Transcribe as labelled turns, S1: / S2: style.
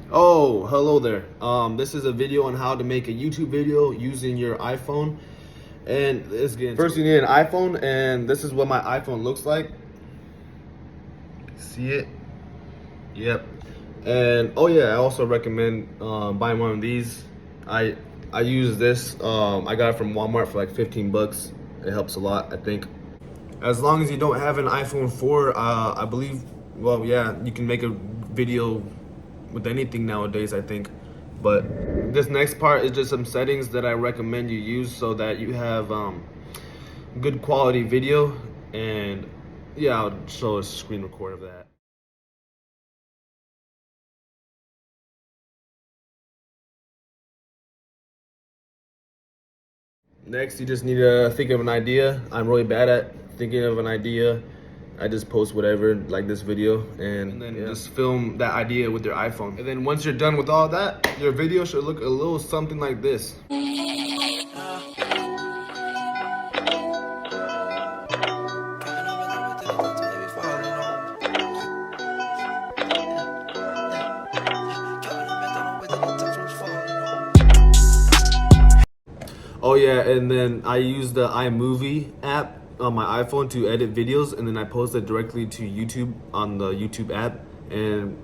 S1: Oh, hello there. This is a video on how to make a YouTube video using your iPhone. And let's get into First, you need an iPhone, and this is what my iPhone looks like. See it? Yep. And oh yeah, I also recommend buying one of these. I use this. I got it from Walmart for like 15 bucks. It helps a lot, I think. As long as you don't have an iPhone 4, I believe, well, yeah, you can make a video with anything nowadays, I think. But this next part is just some settings that I recommend you use so that you have good quality video. And yeah, I'll show a screen record of that. Next, you just need to think of an idea. I'm really bad at thinking of an idea. I just post whatever, like this video, and then just film that idea with your iPhone. And then once you're done with all that, your video should look a little something like this. Oh yeah, and then I use the iMovie app on my iPhone to edit videos, and then I post it directly to YouTube on the YouTube app. And